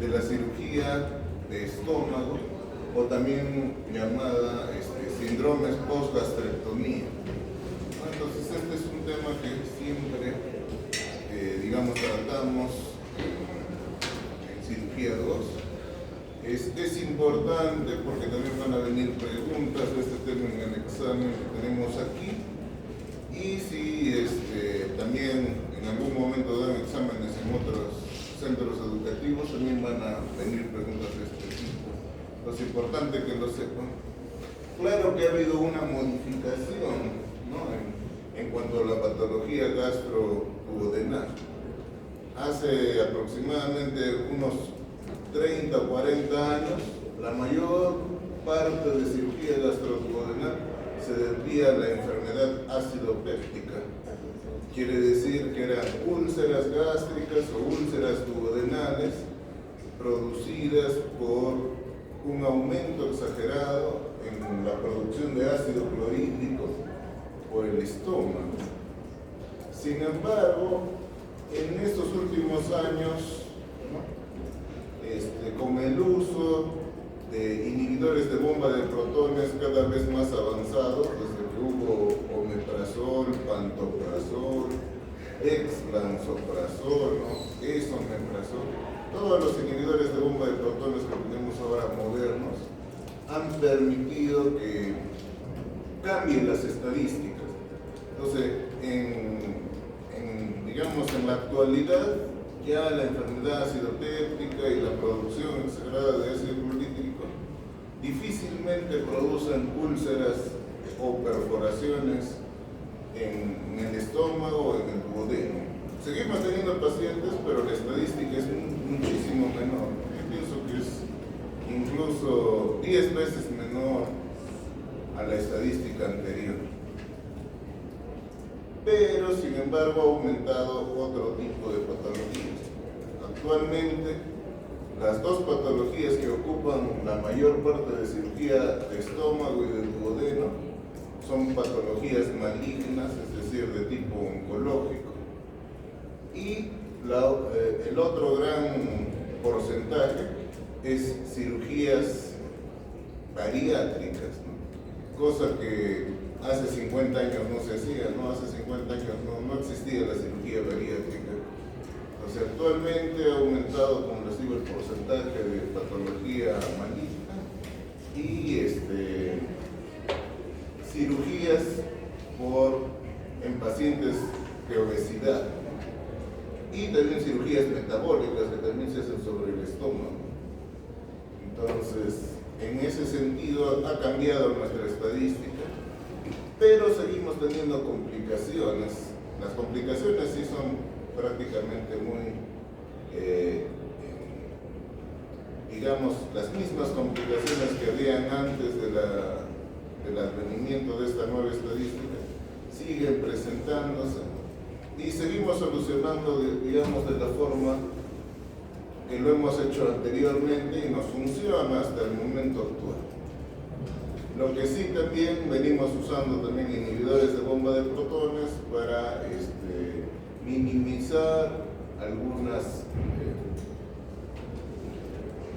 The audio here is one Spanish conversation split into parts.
de la cirugía de estómago, o también llamada síndromes post-gastrectomía. Entonces este es un tema que siempre, digamos, tratamos en cirugía 2. Es importante porque también van a venir preguntas de este tema en el examen que tenemos aquí, y si también en algún momento dan exámenes en otros centros educativos, también van a venir preguntas de este tipo. Es importante que lo sepan. Claro que ha habido una modificación, ¿no?, en cuanto a la patología gastroduodenal. Hace aproximadamente unos 30 o 40 años, la mayor parte de cirugía gastroduodenal se debía a la enfermedad ácido-péptica. Quiere decir que eran úlceras gástricas o úlceras duodenales producidas por un aumento exagerado en la producción de ácido clorhídrico por el estómago. Sin embargo, en estos últimos años, con el uso de inhibidores de bomba de protones cada vez más avanzados, desde que hubo omeprazol, pantoprazol, dexlansoprazol, esomeprazol, todos los inhibidores de bomba de protones que tenemos ahora modernos han permitido que cambien las estadísticas. Entonces, digamos, en la actualidad, ya la enfermedad acidopéptica y la producción exagerada de ácido clorhídrico difícilmente producen úlceras o perforaciones en el estómago o en el duodeno. Seguimos teniendo pacientes, pero la estadística es muchísimo menor. Yo pienso que es incluso 10 veces menor a la estadística anterior. Pero, sin embargo, ha aumentado otro tipo de patologías. Actualmente, las dos patologías que ocupan la mayor parte de cirugía de estómago y del duodeno son patologías malignas, es decir, de tipo oncológico. Y el otro gran porcentaje es cirugías bariátricas, ¿no?, cosa que hace 50 años no se hacía, ¿no? Hace 50 años no existía la cirugía bariátrica. Entonces, actualmente ha aumentado, como les digo, el porcentaje de patología maligna y cirugías en pacientes de obesidad, y también cirugías metabólicas que también se hacen sobre el estómago. Entonces, en ese sentido ha cambiado nuestra estadística, pero seguimos teniendo complicaciones. Las complicaciones sí son prácticamente muy, digamos, las mismas complicaciones que habían antes del advenimiento de esta nueva estadística, siguen presentándose y seguimos solucionando, digamos, de la forma que lo hemos hecho anteriormente y nos funciona hasta el momento actual. Lo que sí también venimos usando también inhibidores de bomba de protones para minimizar algunas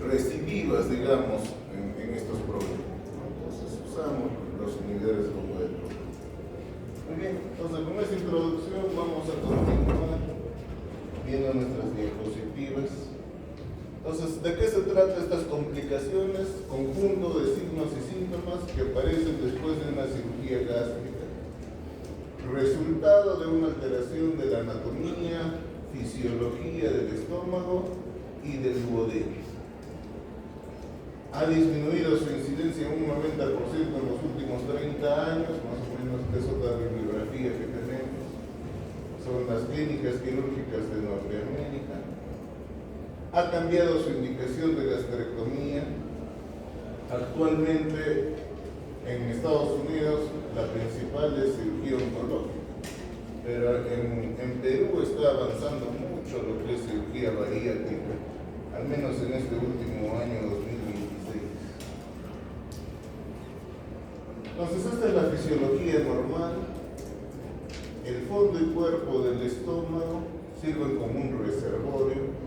recidivas, digamos, en estos problemas. Entonces usamos los inhibidores de bomba de protones. Muy bien, entonces con esta introducción vamos a continuar viendo nuestras diapositivas. Entonces, ¿de qué se trata estas complicaciones? Conjunto de signos y síntomas que aparecen después de una cirugía gástrica. Resultado de una alteración de la anatomía, fisiología del estómago y del duodeno. Ha disminuido su incidencia en un 90% en los últimos 30 años, más o menos, que es otra bibliografía que tenemos. Son las clínicas quirúrgicas de Norteamérica. Ha cambiado su indicación de gastrectomía. Actualmente en Estados Unidos la principal es cirugía oncológica, pero en Perú está avanzando mucho lo que es cirugía bariátrica, al menos en este último año 2026. Entonces, esta es la fisiología normal. El fondo y cuerpo del estómago sirven como un reservorio.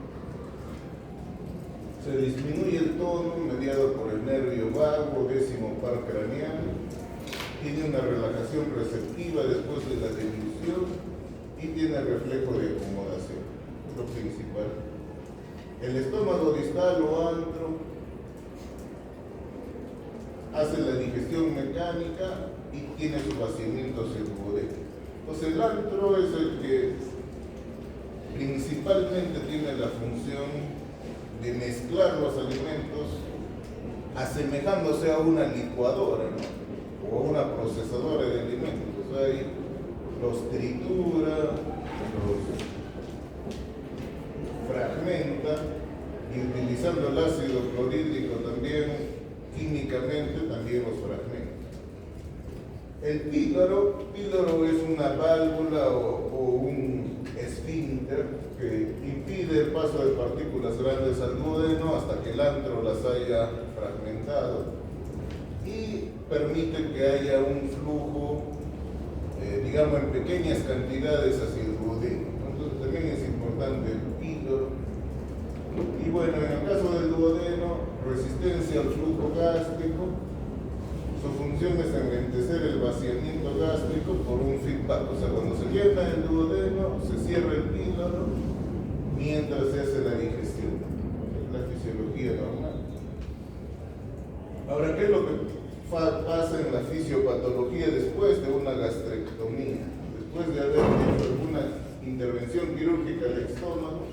Se disminuye el tono mediado por el nervio vago, décimo par craneal. Tiene una relajación receptiva después de la dilución y tiene reflejo de acomodación. Es lo principal. El estómago distal o antro hace la digestión mecánica y tiene su vaciamiento hacia el duodeno. Entonces el antro es el que principalmente tiene la función de mezclar los alimentos asemejándose a una licuadora, ¿no? O a una procesadora de alimentos. O sea, ahí los tritura, los fragmenta y utilizando el ácido clorhídrico también, químicamente también los fragmenta. El píloro es una válvula o un esfínter que impide el paso de partículas grandes al duodeno hasta que el antro las haya fragmentado y permite que haya un flujo, digamos, en pequeñas cantidades hacia el duodeno. Entonces también es importante el píloro. Y bueno, en el caso del duodeno, resistencia al flujo gástrico. Su función es enlentecer el vaciamiento gástrico por un feedback. O sea, cuando se llena el duodeno, se cierra el píloro mientras se hace la digestión. Es la fisiología normal. Ahora, ¿qué es lo que pasa en la fisiopatología después de una gastrectomía? Después de haber hecho alguna intervención quirúrgica del estómago,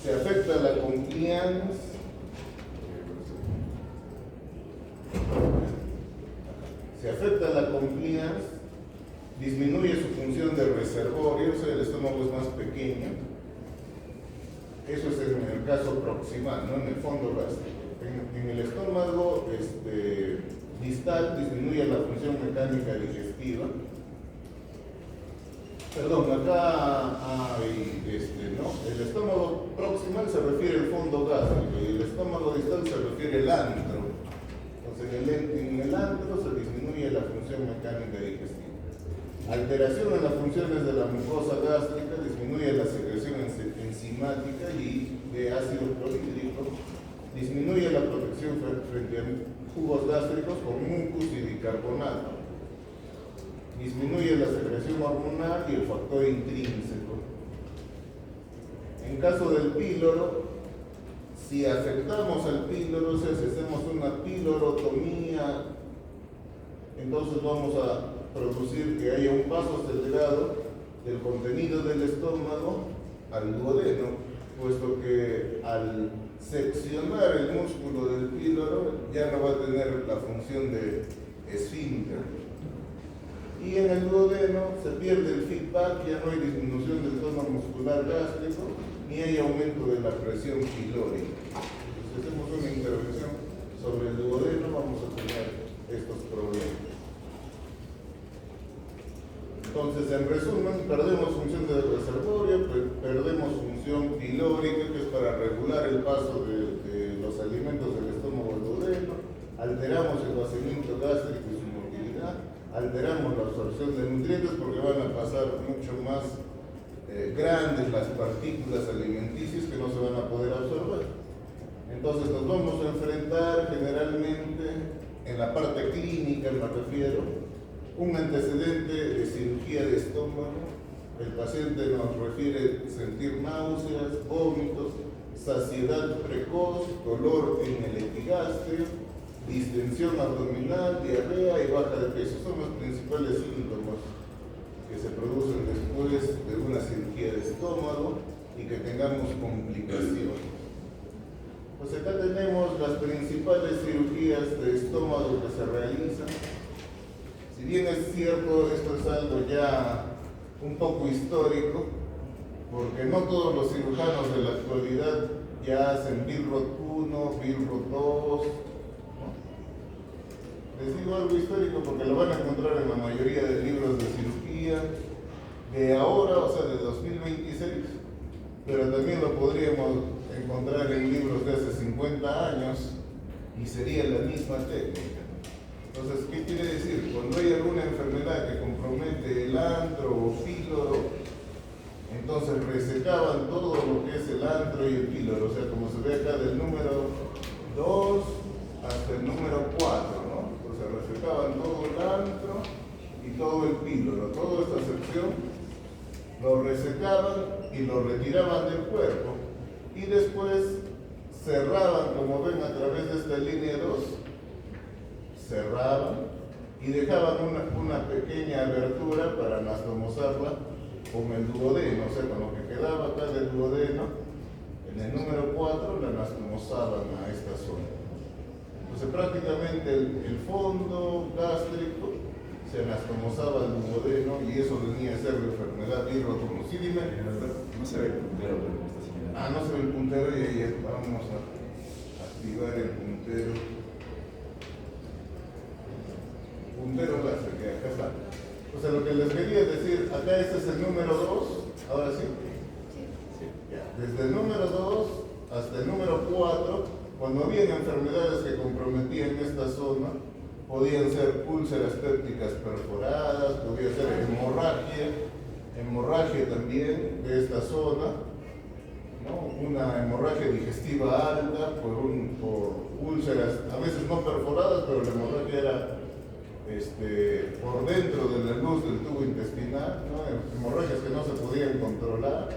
se afecta la compliance. Se afecta la compliance, disminuye su función de reservorio, o sea, el estómago es más pequeño. Eso es en el caso proximal, no en el fondo gástrico. En el estómago distal disminuye la función mecánica digestiva. Perdón, acá hay, ¿no? El estómago proximal se refiere al fondo gástrico y el estómago distal se refiere al antro. En el antro se disminuye la función mecánica digestiva. Alteración en las funciones de la mucosa gástrica disminuye la secreción enzimática y de ácido clorhídrico, disminuye la protección frente a jugos gástricos con mucus y bicarbonato, disminuye la secreción hormonal y el factor intrínseco. En caso del píloro, si afectamos al píloro, o sea, si hacemos una pílorotomía, entonces vamos a producir que haya un paso acelerado del contenido del estómago al duodeno, puesto que al seccionar el músculo del píloro ya no va a tener la función de esfínter. Y en el duodeno se pierde el feedback, ya no hay disminución del tono muscular gástrico, ni hay aumento de la presión pilórica. Si hacemos una intervención sobre el duodeno, vamos a tener estos problemas. Entonces, en resumen, perdemos función de reservorio, perdemos función pilórica, que es para regular el paso de los alimentos del estómago al duodeno, alteramos el vaciamiento gástrico y su motilidad, alteramos la absorción de nutrientes porque van a pasar mucho más grandes las partículas alimenticias que no se van a poder absorber. Entonces nos vamos a enfrentar generalmente, en la parte clínica me refiero, un antecedente de cirugía de estómago. El paciente nos refiere sentir náuseas, vómitos, saciedad precoz, dolor en el epigastrio, distensión abdominal, diarrea y baja de peso. Son los principales síntomas que se producen después de una cirugía de estómago y que tengamos complicaciones. Pues acá tenemos las principales cirugías de estómago que se realizan. Si bien es cierto, esto es algo ya un poco histórico, porque no todos los cirujanos de la actualidad ya hacen BIRROT 1, BIRROT 2, ¿no? Les digo algo histórico porque lo van a encontrar en la mayoría de libros de cirugía de ahora, o sea, de 2026, pero también lo podríamos encontrar en libros de hace 50 años y sería la misma técnica. Entonces, ¿qué quiere decir? Cuando hay alguna enfermedad que compromete el antro o píloro, Entonces resecaban todo lo que es el antro y el píloro, o sea, como se ve acá del número 2 hasta el número 4, ¿no? Entonces resecaban todo el antro y todo el píloro, toda esta sección lo resecaban y lo retiraban del cuerpo y después cerraban, como ven a través de esta línea 2, cerraban y dejaban una pequeña abertura para anastomosarla con el duodeno, o sea, con lo que quedaba acá del duodeno, en el número 4 la anastomosaban a esta zona. Entonces prácticamente el fondo gástrico se anastomosaba el duodeno y eso venía a ser la enfermedad birrotumo. Sí, dime. No se ve el puntero, pero me está señalando. Ah, no se ve el puntero y ahí vamos a activar el puntero. Puntero láser, que acá está. O sea, lo que les quería decir, acá este es el número 2, ahora sí. Ya. Desde el número 2 hasta el número 4, cuando habían enfermedades que comprometían esta zona, podían ser úlceras pépticas perforadas, podía ser hemorragia también de esta zona, ¿no? Una hemorragia digestiva alta por úlceras, a veces no perforadas, pero la hemorragia era por dentro de la luz del tubo intestinal, ¿no? Hemorragias que no se podían controlar,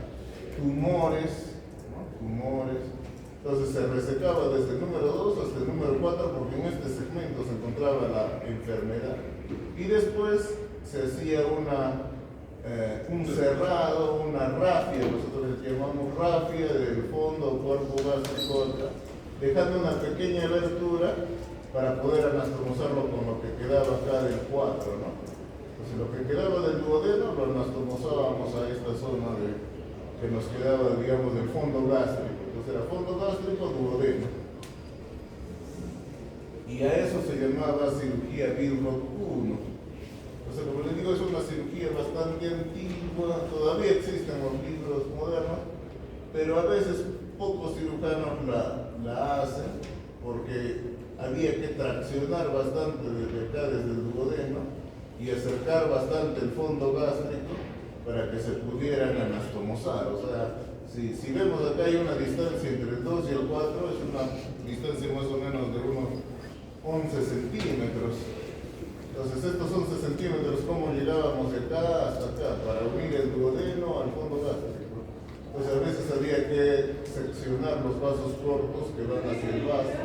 tumores, ¿no? Tumores. Entonces se resecaba desde el número 2 hasta el número 4 porque en este segmento se encontraba la enfermedad. Y después se hacía un cerrado, una rafia, nosotros le llamamos rafia del fondo o cuerpo gástrico acá, dejando una pequeña abertura para poder anastomosarlo con lo que quedaba acá del 4, ¿no? Entonces lo que quedaba del duodeno lo anastomosábamos a esta zona que nos quedaba, digamos, del fondo gástrico. Entonces era fondo gástrico, duodeno. Y a eso se llamaba cirugía Billroth 1. O sea, como les digo, es una cirugía bastante antigua, todavía existen los libros modernos, pero a veces pocos cirujanos la hacen porque había que traccionar bastante desde acá, desde el duodeno, y acercar bastante el fondo gástrico para que se pudieran anastomosar. O sea, si vemos acá hay una distancia entre el 2 y el 4, es una distancia más o menos de unos 11 centímetros. Entonces estos 11 centímetros, ¿cómo llegábamos de acá hasta acá? Para unir el duodeno al fondo gástrico. Entonces a veces había que seccionar los vasos cortos que van hacia el vaso.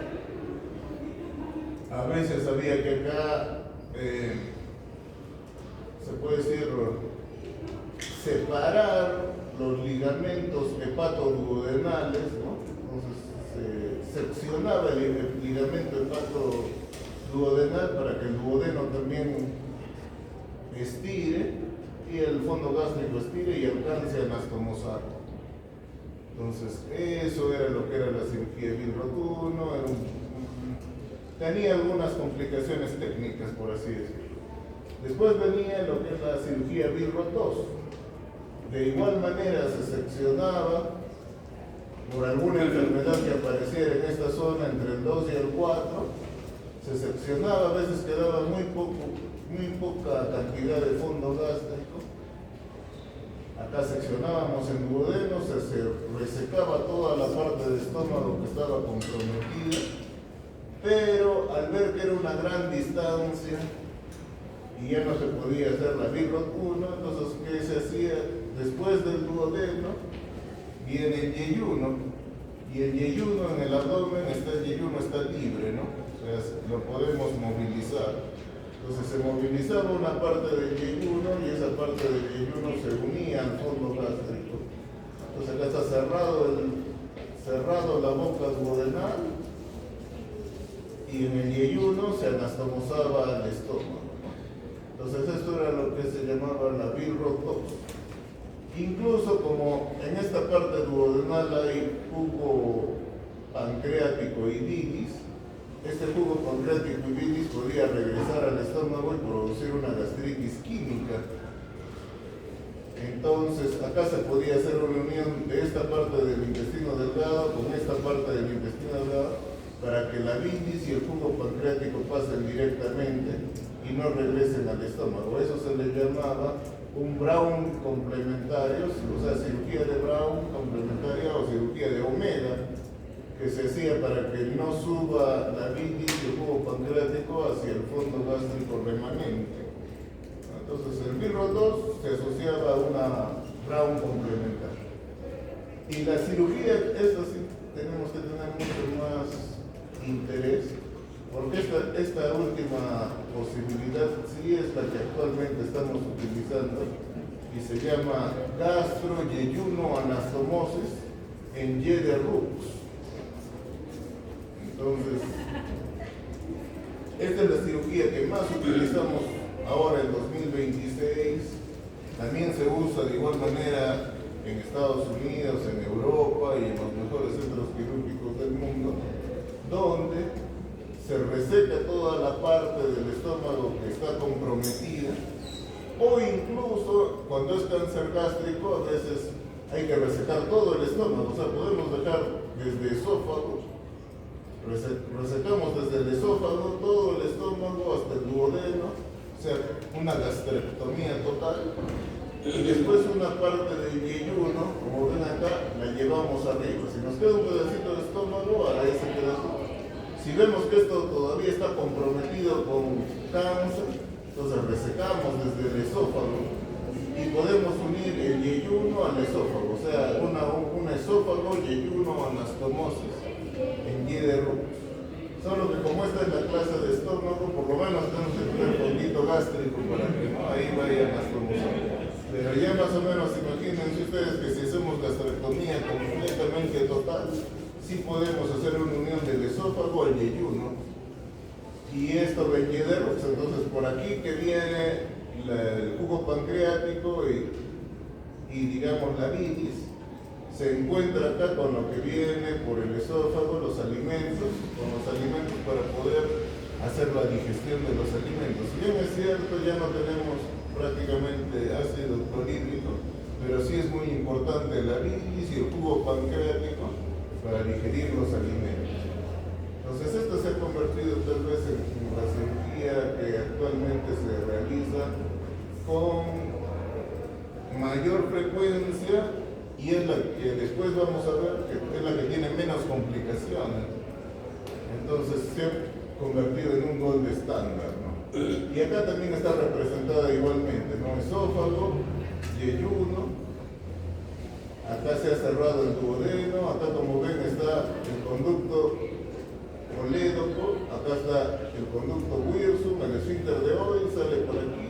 A veces había que acá, se puede decir, separar los ligamentos hepatoduodenales, ¿no? Entonces se seccionaba el ligamento hepatoduodenal para que el duodeno también estire y el fondo gástrico estire y alcance a anastomosar. Entonces eso era lo que era la cirugía Billroth 1, tenía algunas complicaciones técnicas, por así decirlo. Después venía lo que es la cirugía Billroth 2. De igual manera se seccionaba por alguna enfermedad que apareciera en esta zona entre el 2 y el 4, se seccionaba, a veces quedaba muy poca cantidad de fondo gástrico. Acá seccionábamos el duodeno, se resecaba toda la parte del estómago que estaba comprometida, pero al ver que era una gran distancia y ya no se podía hacer la Billroth 1, entonces ¿qué se hacía? Después del duodeno viene el yeyuno, y el yeyuno en el abdomen el yeyuno está libre, ¿no? O sea, lo podemos movilizar. Entonces se movilizaba una parte del yeyuno y esa parte del yeyuno se unía al fondo gástrico. Entonces acá está cerrado la boca duodenal y en el yeyuno se anastomosaba el estómago. Entonces esto era lo que se llamaba la Billroth 2. Incluso como en esta parte duodenal hay jugo pancreático y bilis, este jugo pancreático y bilis podía regresar al estómago y producir una gastritis química. Entonces acá se podía hacer una unión de esta parte del intestino delgado con esta parte del intestino delgado para que la bilis y el jugo pancreático pasen directamente y no regresen al estómago. Eso se le llamaba un Brown complementario, o sea, cirugía de Brown complementaria o cirugía de Omega, que se hacía para que no suba la bilis y el jugo pancreático hacia el fondo gástrico remanente. Entonces el Milrod 2 se asociaba a una Brown complementaria. Y la cirugía, eso sí, tenemos que tener mucho más interés, porque esta última posibilidad sí es la que actualmente estamos utilizando y se llama gastro-yeyuno anastomosis en Y de Rux. Entonces, esta es la cirugía que más utilizamos ahora en 2026. También se usa de igual manera en Estados Unidos, en Europa y en los mejores centros quirúrgicos del mundo, donde se reseca toda la parte del estómago que está comprometida, o incluso cuando es cáncer gástrico, a veces hay que resecar todo el estómago, o sea, podemos dejar desde esófago, resecamos desde el esófago todo el estómago hasta el duodeno, o sea, una gastrectomía total, y después una parte del yeyuno, como ven acá, la llevamos arriba. Si nos queda un pedacito de estómago, a ese pedazo. Si vemos que esto todavía está comprometido con cáncer, entonces resecamos desde el esófago y podemos unir el yeyuno al esófago, o sea, un esófago yeyuno anastomosis en Y de Rux. Solo que como esta es la clase de estómago, por lo menos tenemos que tener fondito gástrico para que no ahí vaya anastomosis. Pero ya más o menos imagínense ustedes que si hacemos gastrectomía completamente total, sí podemos hacer una unión del esófago al yeyuno y esto ven Y de Rux. Entonces por aquí que viene el jugo pancreático y digamos la bilis, se encuentra acá con lo que viene por el esófago, los alimentos, para poder hacer la digestión de los alimentos. Si bien es cierto, ya no tenemos prácticamente ácido clorhídrico, pero sí es muy importante la bilis y el jugo pancreático para digerir los alimentos. Entonces esto se ha convertido tal vez en la cirugía que actualmente se realiza con mayor frecuencia y es la que después vamos a ver que es la que tiene menos complicaciones. Entonces se ha convertido en un gold estándar, ¿no? Y acá también está representada igualmente, ¿no? Esófago, yeyuno. Acá se ha cerrado el duodeno, acá como ven está el conducto colédoco, acá está el conducto wirsum, el esfínter de Oy sale por aquí,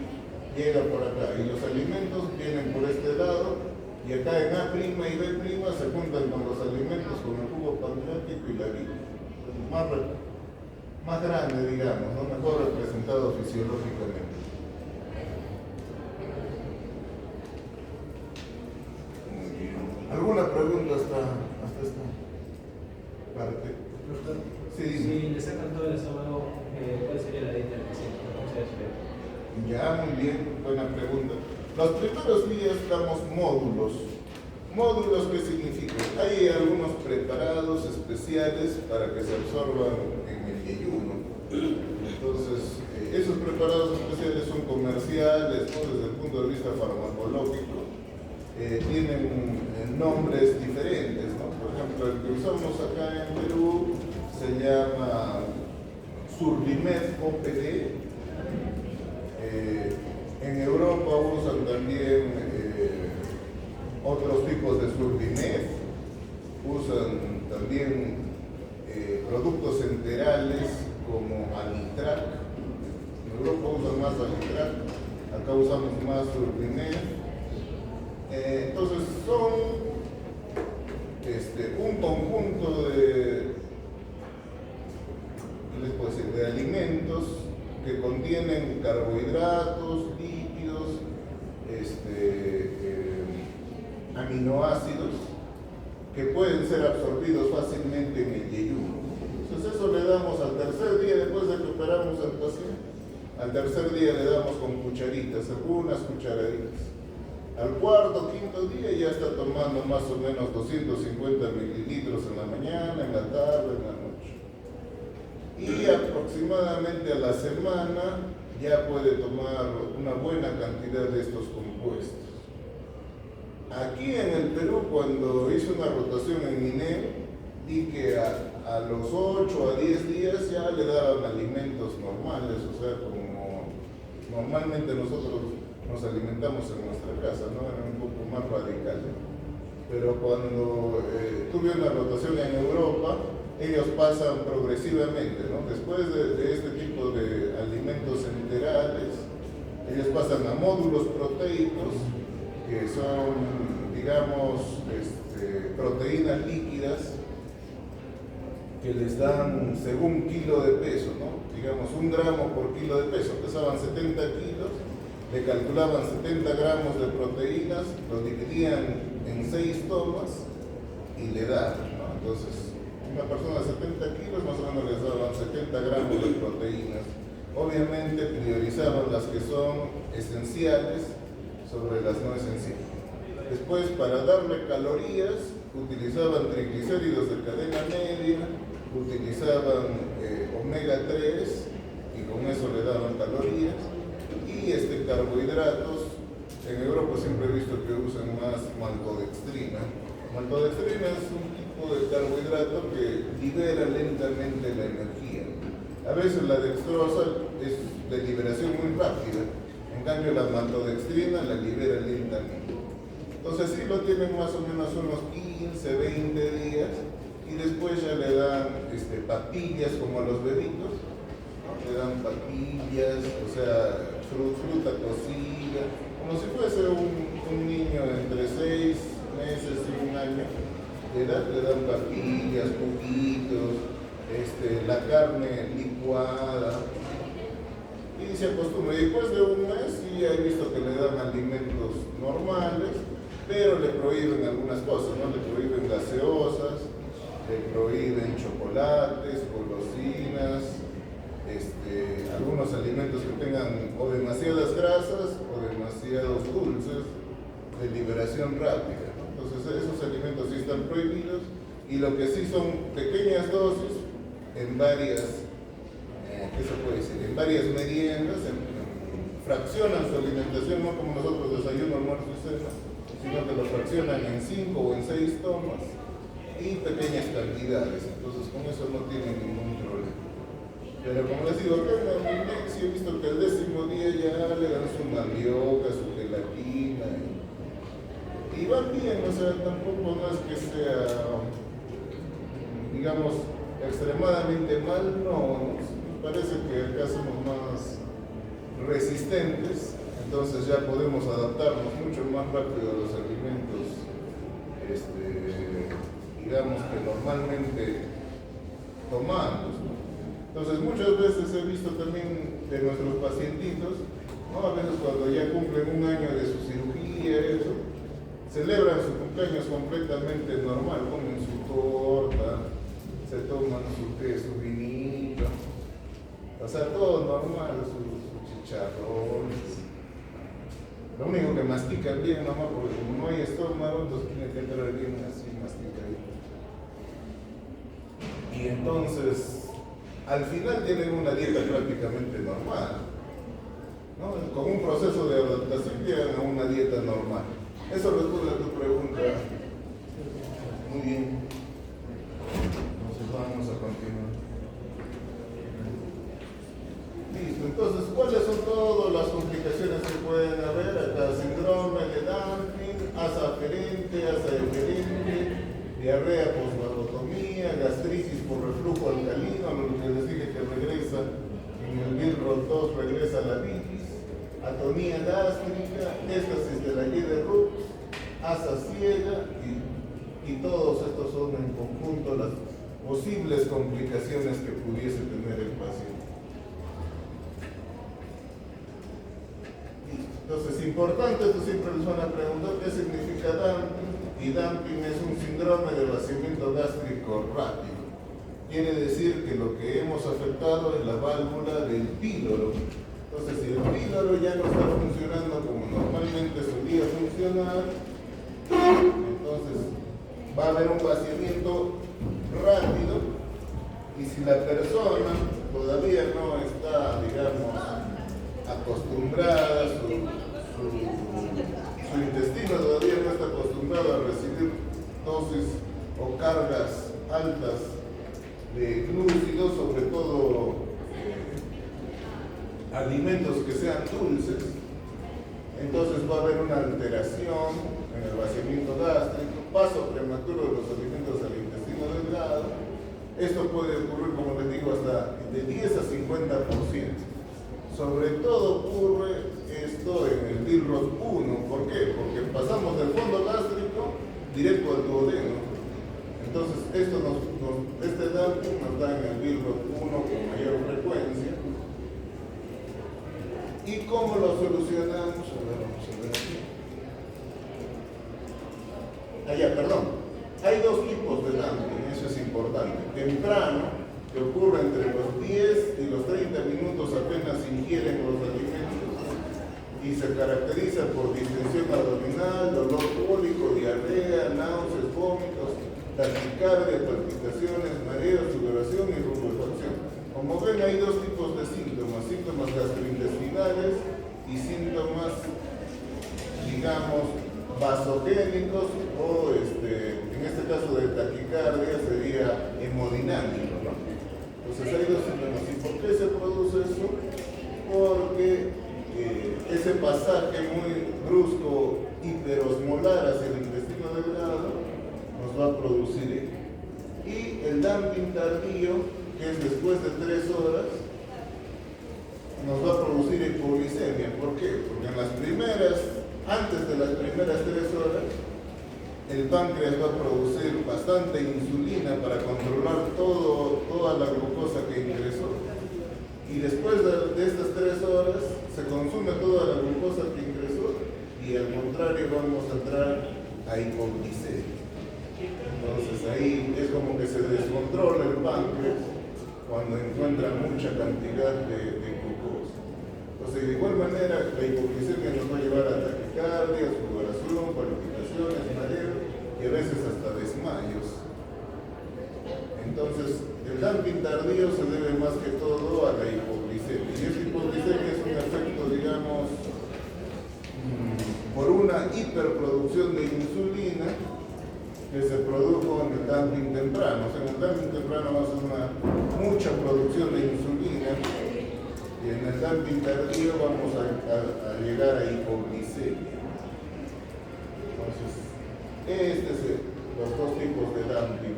llega por acá, y los alimentos vienen por este lado, y acá en A' y B' se juntan con los alimentos, con el jugo pancreático y la bilis. Más grande, digamos, ¿no? Mejor representado fisiológicamente. ¿Alguna pregunta hasta esta parte? Doctor, Sí. si le sacan todo el estómago, ¿cuál sería la dieta del paciente? ¿Cómo se debe? Ya, muy bien, buena pregunta. Los primeros días damos módulos. ¿Módulos qué significa? Hay algunos preparados especiales para que se absorban en el yeyuno. Entonces, esos preparados especiales son comerciales, ¿no? Desde el punto de vista farmacológico. Tienen nombres diferentes, ¿no? Por ejemplo, el que usamos acá en Perú se llama Surlimed OPD. En Europa usan también otros tipos de Surlimed, usan también productos enterales como Alitrac. En Europa usan más Alitrac, acá usamos más Surlimed. Entonces son un conjunto de alimentos que contienen carbohidratos, lípidos, aminoácidos que pueden ser absorbidos fácilmente en el yeyuno. Entonces eso le damos al tercer día después de que operamos al paciente. Al tercer día le damos con cucharitas, algunas cucharaditas. Al cuarto, quinto día ya está tomando más o menos 250 mililitros en la mañana, en la tarde, en la noche. Y aproximadamente a la semana ya puede tomar una buena cantidad de estos compuestos. Aquí en el Perú, cuando hice una rotación en INEM, vi que a los 8 a 10 días ya le daban alimentos normales, o sea, como normalmente nosotros nos alimentamos en nuestra casa, ¿no? Era un poco más radical. Pero cuando tuve una rotación en Europa, ellos pasan progresivamente, ¿no? Después de este tipo de alimentos enterales, ellos pasan a módulos proteicos, que son, digamos, proteínas líquidas, que les dan según kilo de peso, ¿no? Digamos, 1 gramo por kilo de peso, pesaban 70 kilos, le calculaban 70 gramos de proteínas, lo dividían en 6 tomas y le daban, ¿no? Entonces, una persona de 70 kilos más o menos les daban 70 gramos de proteínas. Obviamente priorizaban las que son esenciales sobre las no esenciales. Después, para darle calorías, utilizaban triglicéridos de cadena media, utilizaban omega 3 y con eso le daban calorías, y carbohidratos. En Europa siempre he visto que usan más maltodextrina. Maltodextrina es un tipo de carbohidrato que libera lentamente la energía. A veces la dextrosa es de liberación muy rápida, en cambio la maltodextrina la libera lentamente. Entonces sí lo tienen más o menos unos 15, 20 días, y después ya le dan papillas como a los bebitos, ¿no? Le dan papillas, o sea, fruta cocida, como si fuese un niño entre 6 meses y 1 año de edad. Le dan papillas, juguitos, la carne licuada, y se acostumbra. Y después de 1 mes sí ya he visto que le dan alimentos normales, pero le prohíben algunas cosas, ¿no? Le prohíben gaseosas, le prohíben chocolates, golosinas, algunos alimentos que tengan o demasiadas grasas o demasiados dulces de liberación rápida, ¿no? Entonces esos alimentos sí están prohibidos, y lo que sí son pequeñas dosis en varias, ¿qué se puede decir? En varias meriendas, fraccionan su alimentación, no como nosotros desayuno, almuerzo y cena, sino que lo fraccionan en 5 o en 6 tomas y pequeñas cantidades. Entonces con eso no tienen ningún problema. Pero como les digo, acá en la sí he visto que el 10.º día ya le dan su mandioca, su gelatina, y van bien, o sea, tampoco no es que sea, digamos, extremadamente mal, no. Me parece que acá somos más resistentes, entonces ya podemos adaptarnos mucho más rápido a los alimentos, digamos, que normalmente tomamos, ¿no? Entonces muchas veces he visto también de nuestros pacientitos, ¿no? A veces cuando ya cumplen 1 año de su cirugía, eso, celebran su cumpleaños completamente normal, comen su torta, se toman su vinito, o sea, todo normal, sus chicharrones. Lo único que mastican bien nomás, porque como no hay estómago, entonces tiene que entrar bien así masticadito. Y entonces, al final tienen una dieta prácticamente normal, ¿no? Con un proceso de adaptación llegan a una dieta normal. Eso responde a tu pregunta. Muy bien. Entonces vamos a continuar. Listo. Entonces, ¿cuáles son todas las complicaciones que pueden haber? Acá síndrome de Dumping, asa aferente, asa eferente, diarrea posvagotomía, gastritis por reflujo alcalino, lo que les dije que regresa, en el BILROT2 regresa la bilis, atonía gástrica, éstasis de la Y de Roux, asa ciega, y todos estos son en conjunto las posibles complicaciones que pudiese tener el paciente. Entonces, importante, esto siempre les van a preguntar qué significa dumping, y dumping es un síndrome de vaciamiento gástrico rápido. Quiere decir que lo que hemos afectado es la válvula del píloro. Entonces, si el píloro ya no está funcionando como normalmente solía funcionar, entonces va a haber un vaciamiento rápido, y si la persona todavía no está, digamos, acostumbrada, su intestino todavía no está acostumbrado a recibir dosis o cargas altas de glúcidos, sobre todo alimentos que sean dulces. Entonces va a haber una alteración en el vaciamiento gástrico, paso prematuro de los alimentos al intestino delgado. Esto puede ocurrir, como les digo, hasta de 10 a 50%. Sobre todo ocurre esto en el BILROT 1. ¿Por qué? Porque pasamos del fondo gástrico directo al duodeno. Entonces, este dumping nos da en el BILROT 1 con mayor frecuencia. ¿Y cómo lo solucionamos? Vamos a ver aquí. Hay dos tipos de dumping, eso es importante. Temprano, que ocurre entre los 10 y los 30 minutos apenas ingieren los alimentos y se caracteriza por distensión abdominal, dolor cólico, diarrea, náuseas, vómitos, taquicardia, palpitaciones, mareos, sudoración y rubefacción. Como ven, hay dos tipos de síntomas gastrointestinales y síntomas, digamos, vasogénicos o en este caso de taquicardia sería hemodinámico, ¿no? Entonces hay dos síntomas. ¿Y por qué se produce eso? Porque ese pasaje muy brusco hiperosmolar hacia el intestino delgado nos va a producir ello. Y el dumping tardío, que es después de 3 horas, nos va a producir hipoglicemia. ¿Por qué? Porque antes de las primeras 3 horas, el páncreas va a producir bastante insulina para controlar toda la glucosa que ingresó. Y después de estas 3 horas, se consume toda la glucosa que ingresó y al contrario vamos a entrar a hipoglicemia. Entonces ahí es como que se descontrola el páncreas cuando encuentra mucha cantidad de glucosa. Entonces de igual manera la hipoglicemia nos va a llevar a taquicardia, sudoración, palpitaciones, mareo y a veces hasta desmayos. Entonces el dumping tardío se debe más que todo a la hipoglicemia. Y esa hipoglicemia es un efecto, digamos, por una hiperproducción de insulina que se produjo en el dumping temprano. O sea, en el dumping temprano va a ser mucha producción de insulina y en el dumping tardío vamos a llegar a hipoglicemia. Entonces, los dos tipos de dumping.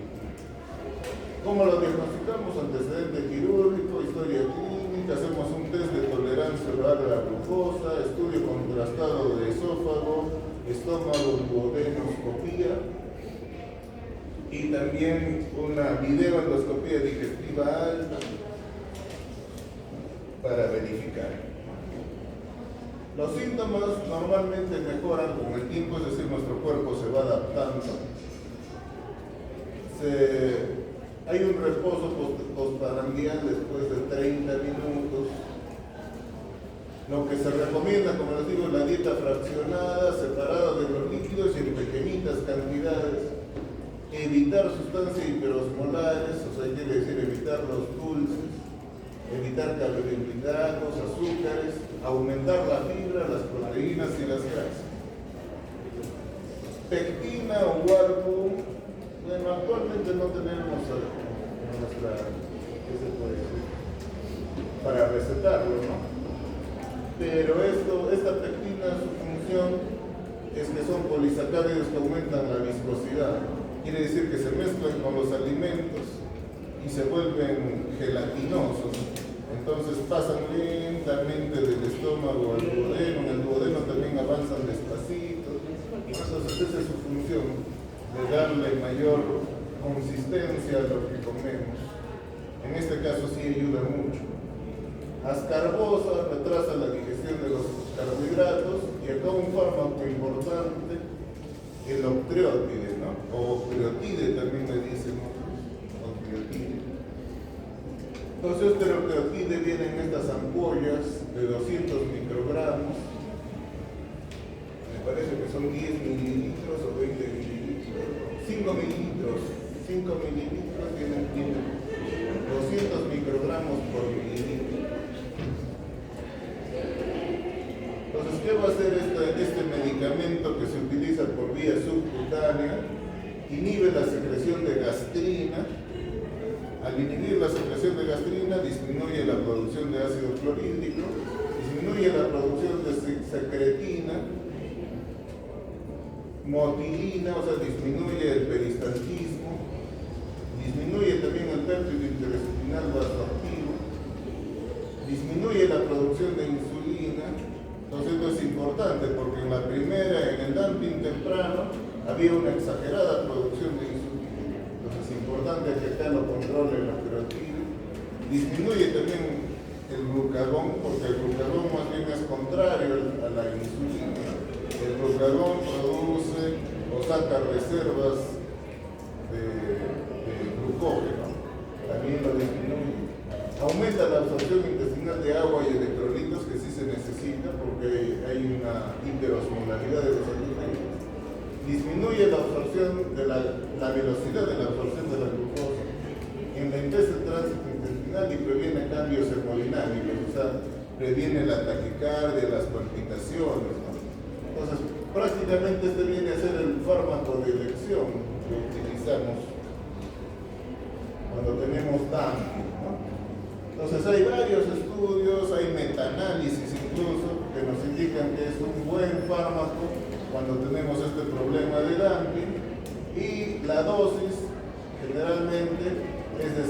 ¿Cómo lo diagnosticamos? Antecedente quirúrgico, historia clínica, hacemos un test de tolerancia oral a la glucosa, estudio contrastado de esófago, estómago, duodenoscopía y también una videoendoscopía digestiva alta para verificar. Los síntomas normalmente mejoran con el tiempo, es decir, nuestro cuerpo se va adaptando. Hay un reposo postprandial después de 30 minutos. Lo que se recomienda, como les digo, es la dieta fraccionada, separada de los líquidos y en pequeñitas cantidades. Evitar sustancias hiperosmolares, o sea, quiere decir evitar los dulces, evitar carbohidratos, azúcares, aumentar la fibra, las proteínas y las grasas. Pectina o warfarin, bueno, actualmente no tenemos ¿qué se puede decir? Para recetarlo, ¿no? Pero esta pectina, su función es que son polisacáridos que aumentan la viscosidad. Quiere decir que se mezclan con los alimentos y se vuelven gelatinosos. Entonces pasan lentamente del estómago al duodeno, en el duodeno también avanzan despacito. Entonces esa es su función, de darle mayor consistencia a lo que comemos. En este caso sí ayuda mucho. Ascarbosa retrasa la digestión de los carbohidratos y acá un fármaco importante, el octreotide, ¿no? O octreotide también le dicen octreotide. Entonces este octreotide viene en estas ampollas de 200 microgramos. Me parece que son 10 mililitros o 20 mililitros. 5 mililitros. 5 mililitros tienen 200 microgramos por mililitro. ¿qué va a hacer este medicamento que se utiliza por vía subcutánea? Inhibe la secreción de gastrina. Al inhibir la secreción de gastrina, disminuye la producción de ácido clorhídrico, disminuye la producción de secretina, motilina, o sea, disminuye el peristaltismo, disminuye también el péptido intestinal vasoactivo, disminuye la producción de insulina. Entonces esto es importante porque en la primera, en el dumping temprano, había una exagerada producción de insulina. Entonces es importante que acá lo controle la creatina. Disminuye también el glucagón, porque el glucagón más bien es contrario a la insulina. El glucagón produce o saca reservas de glucógeno, también lo disminuye. Aumenta la absorción intestinal de agua y electrolitos, que sí se necesita porque hay una hiperosmolaridad de los alimentos. Disminuye la absorción de la velocidad de la absorción de la glucosa, enlentece el tránsito intestinal y previene cambios hemodinámicos, o sea, previene la taquicardia, las palpitaciones, ¿no? Entonces, prácticamente este viene a ser el fármaco de elección que utilizamos cuando tenemos dumping, ¿no? Entonces hay varios estudios, hay metaanálisis incluso, que nos indican que es un buen fármaco cuando tenemos este problema de dumping, y la dosis generalmente es de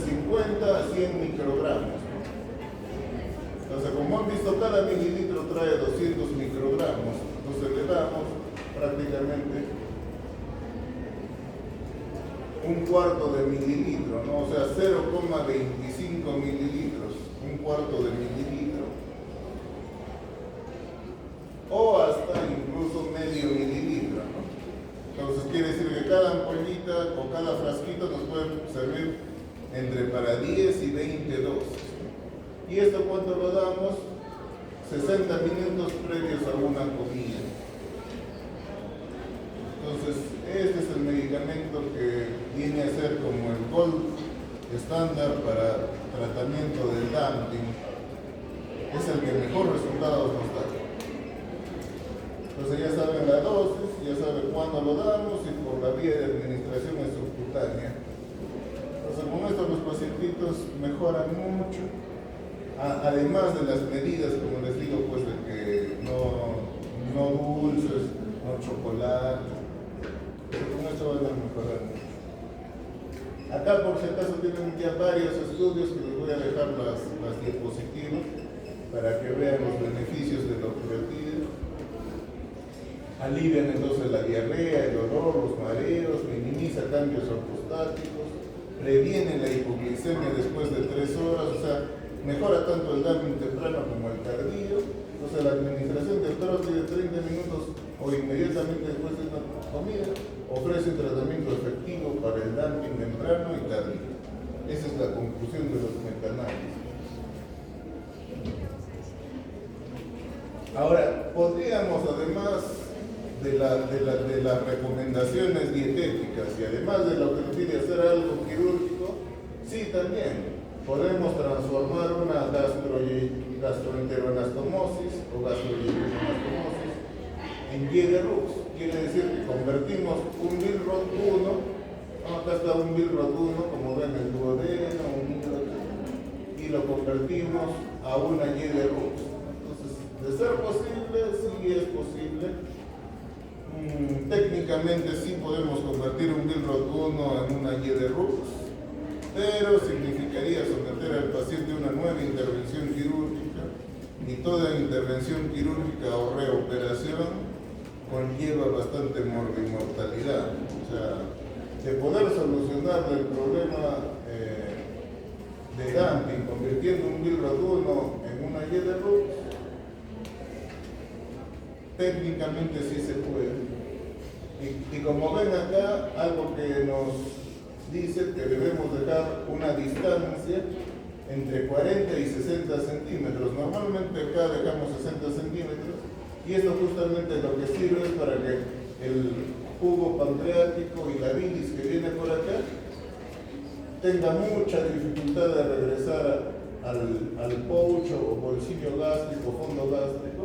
50 a 100 microgramos. Entonces, como han visto, cada mililitro trae 200 microgramos, entonces le damos prácticamente un cuarto de mililitro, ¿no? O sea, 0,25 mililitros, un cuarto de mililitro, o hasta incluso medio mililitro, ¿no? Entonces quiere decir que cada ampollita o cada frasquito nos puede servir entre para 10 y 20 dosis. ¿Y esto cuánto lo damos? 60 minutos previos a una comida. Entonces, este es el medicamento que viene a ser como el gold estándar para tratamiento del dumping. Es el que mejor resultados nos da. Entonces ya saben la dosis, ya saben cuándo lo damos y por la vía de administración es subcutánea. Entonces con esto los pacientitos mejoran mucho. Además de las medidas, como les digo, pues de que no dulces, no chocolate. Con esto van a mejorar mucho. Acá por si acaso tienen ya varios estudios que les voy a dejar las diapositivas para que vean los beneficios de la opioide. Alivian entonces la diarrea, el dolor, los mareos, minimiza cambios ortostáticos, previene la hipoglicemia después de 3 horas, o sea, mejora tanto el dumping temprano como el tardío. Entonces la administración de trote de 30 minutos o inmediatamente después de una comida ofrece un tratamiento efectivo para el dumping temprano y tardío. Esa es la conclusión de los metaanálisis. Ahora, podríamos además de las recomendaciones dietéticas y además de lo que nos pide hacer algo quirúrgico, sí también podemos transformar una gastroenteroanastomosis o gastroenteroanastomosis en Giegerux. Quiere decir que convertimos un Billroth 1, acá está un Billroth 1, como ven, el duodeno, y lo convertimos a una Giegerux. Entonces, de ser posible, sí es posible. Técnicamente sí podemos convertir un Billroth 1 en una Giegerux, pero significaría someter al paciente a una nueva intervención quirúrgica, y toda intervención quirúrgica o reoperación conlleva bastante morbimortalidad. O sea, de poder solucionar el problema de dumping convirtiendo un Billroth 1 en una Giegerux, técnicamente sí se puede. Y como ven acá, algo que nos dice que debemos dejar una distancia entre 40 y 60 centímetros. Normalmente acá dejamos 60 centímetros, y esto justamente lo que sirve es para que el jugo pancreático y la bilis que viene por acá tenga mucha dificultad de regresar al pouch o bolsillo gástrico, fondo gástrico,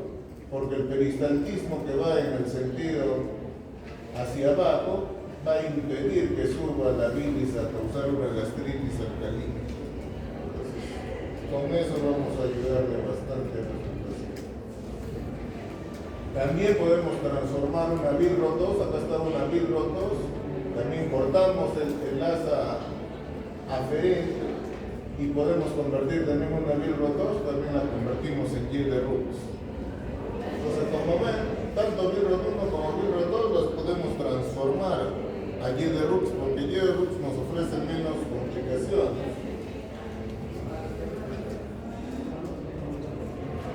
porque el peristaltismo que va en el sentido hacia abajo va a impedir que suba la bilis a causar una gastritis alcalina. Entonces, con eso vamos a ayudarle bastante a nuestro paciente. También podemos transformar una Billroth-2, acá está una Billroth-2, también cortamos el asa aferente y podemos convertir también una Billroth-2, también la convertimos en J. de Rux. Entonces, como ven, tanto Billroth-1 como Billroth-2 los podemos transformar a J. de Rux, porque J. de Rux nos ofrece menos complicaciones.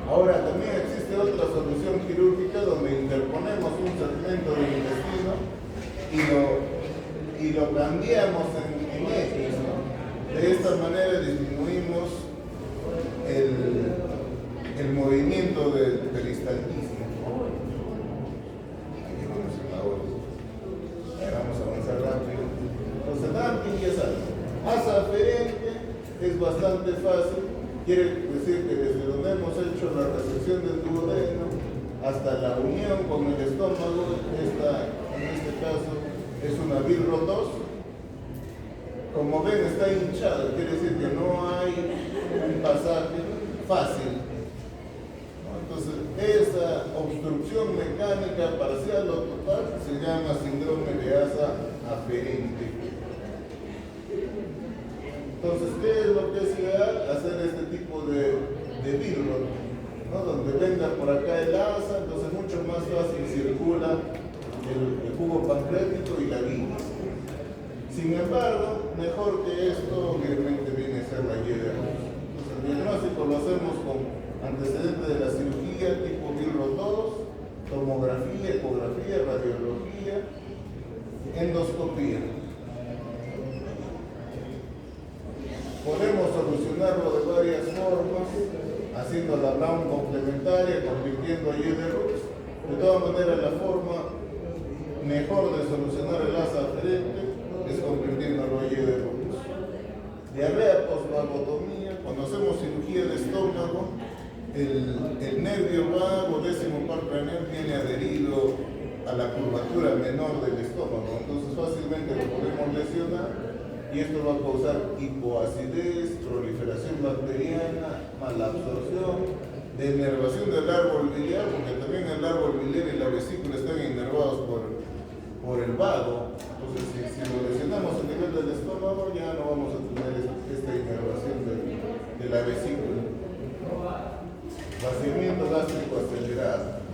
Ahora, también existe otra solución quirúrgica donde interponemos un segmento del intestino y lo cambiamos en X, ¿no? De esta manera disminuimos el movimiento del peristaltismo. Aquí vamos a la hora. Vamos a avanzar rápido. Entonces, dumping ya saben. Asa aferente es bastante fácil. Quiere decir que desde donde hemos hecho la resección del duodeno hasta la unión con el estómago, en este caso es una Billroth-2. Como ven, está hinchado, quiere decir que no hay un pasaje fácil. Entonces, esa obstrucción mecánica parcial o total se llama síndrome de asa aferente. Entonces, ¿qué es lo que es ideal? Hacer este tipo de Billroth, ¿no? Donde venga por acá el asa, entonces mucho más fácil circula el jugo pancreático y la bilis. Sin embargo, mejor que esto, obviamente viene a ser la J. de Rux. Entonces, el diagnóstico lo hacemos con antecedentes de la cirugía tipo Billroth-2, tomografía, ecografía, radiología, endoscopía. Podemos solucionarlo de varias formas, haciendo la Brown complementaria, convirtiendo a J. de Rux. De todas maneras, la forma mejor de solucionar el asa aferente es convirtiéndolo a J. de Rux. Diarrea postvagotomía, cuando hacemos cirugía de estómago, el nervio vago décimo par craneal viene adherido a la curvatura menor del estómago, entonces fácilmente lo podemos lesionar. Y esto va a causar hipoacidez, proliferación bacteriana, malabsorción, denervación del árbol biliar, porque también el árbol biliar y la vesícula están inervados por el vago. Entonces, si lo lesionamos a nivel del estómago, ya no vamos a tener esta inervación de la vesícula. Vaciamiento gástrico acelerado.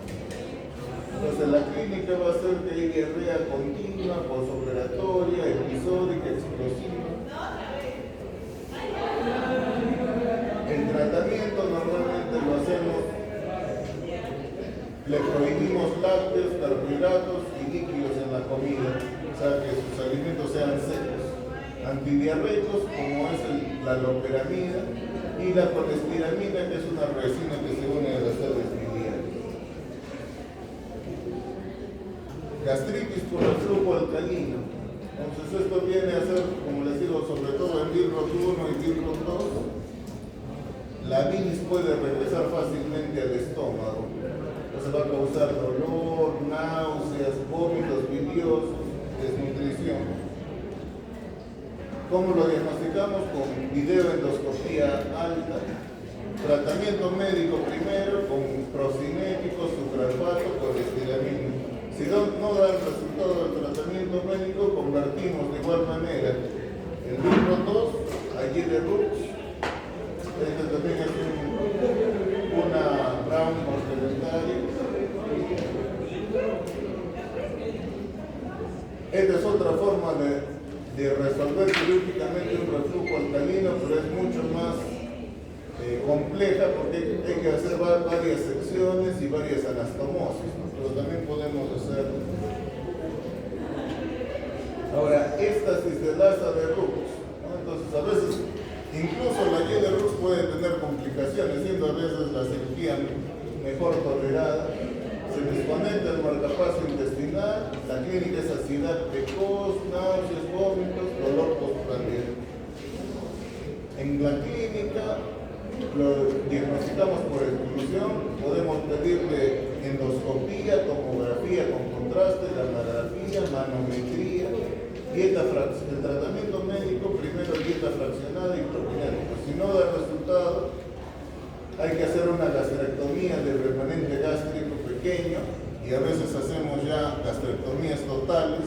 Entonces, la clínica va a ser que hay diarrea continua, posoperatoria, episódica, explosiva. El tratamiento normalmente lo hacemos, le prohibimos lácteos, carbohidratos y líquidos en la comida, o sea que sus alimentos sean secos. Antidiarreicos como es la loperamida y la colestiramina, que es una resina que se une a las sales biliares. Gastritis por reflujo alcalino. Entonces esto viene a ser, como les digo, sobre todo en Billroth-1 y Billroth-2, la bilis puede regresar fácilmente al estómago. Entonces va a causar dolor, náuseas, vómitos biliosos, desnutrición. ¿Cómo lo diagnosticamos? Con videoendoscopía alta. Tratamiento médico primero con procinéticos, sucralfato, colestiramina. Si no da el resultado del tratamiento médico, convertimos de igual manera el Billroth-2 a J. de Rux. Este también es una Brown complementaria. Esta es otra forma de resolver quirúrgicamente un reflujo alcalino, pero es mucho más compleja porque hay que hacer varias secciones y varias anastomosis, ¿no? Pero también podemos hacer. Ahora, éstasis del asa de Rux, ¿no? Entonces, a veces, incluso la J. de Rux puede tener complicaciones, siendo a veces la cirugía mejor tolerada. Se desconecta el marcapaso intestinal, la clínica es acidez precoz, náuseas, vómitos, dolor postprandial. En la clínica lo diagnosticamos por exclusión, podemos pedirle endoscopía, tomografía con contraste, gammagrafía, manometría, el tratamiento médico, primero dieta fraccionada y propinética. Si no da resultado, hay que hacer una gastrectomía del remanente gástrico pequeño y a veces hacemos ya gastrectomías totales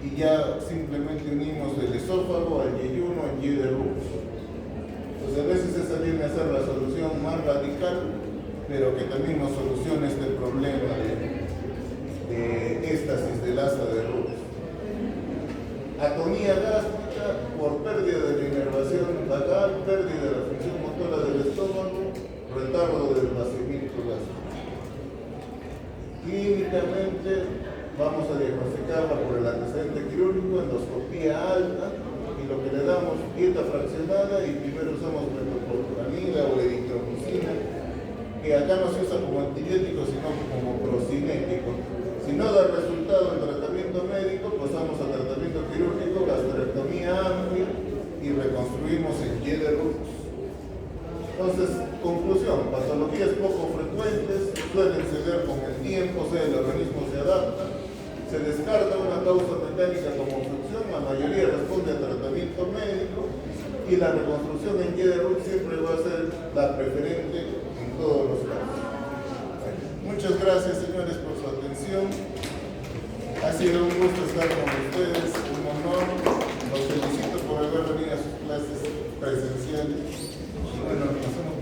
y ya simplemente unimos el esófago al yeyuno, al Y de Rux. Pues a veces esa viene a ser la solución más radical, pero que también nos soluciona este problema de éstasis del asa de Rux. Atonía gástrica por pérdida de la inervación vagal, pérdida de la función motora del estómago, retardo del vaciamiento gástrico. Clínicamente vamos a diagnosticarla por el antecedente quirúrgico, endoscopía alta, y lo que le damos dieta fraccionada y primero usamos metoprolol o eritromicina, que acá no se usa como antibiótico sino como procinético. Si no da resultado en tratamiento médico, pasamos a tratamiento quirúrgico, gastrectomía amplia y reconstruimos el Y de Rux. Entonces, conclusión, patologías poco frecuentes, suelen ceder con el tiempo, o sea, el organismo se adapta, se descarta una causa mecánica como obstrucción, la mayoría responde a tratamiento médico y la reconstrucción en Y de Rux siempre va a ser la preferente en todos los casos. Muchas gracias, señores, por su atención. Ha sido un gusto estar con ustedes, un honor. Los felicito por haber venido a sus clases presenciales. Y bueno, nos hemos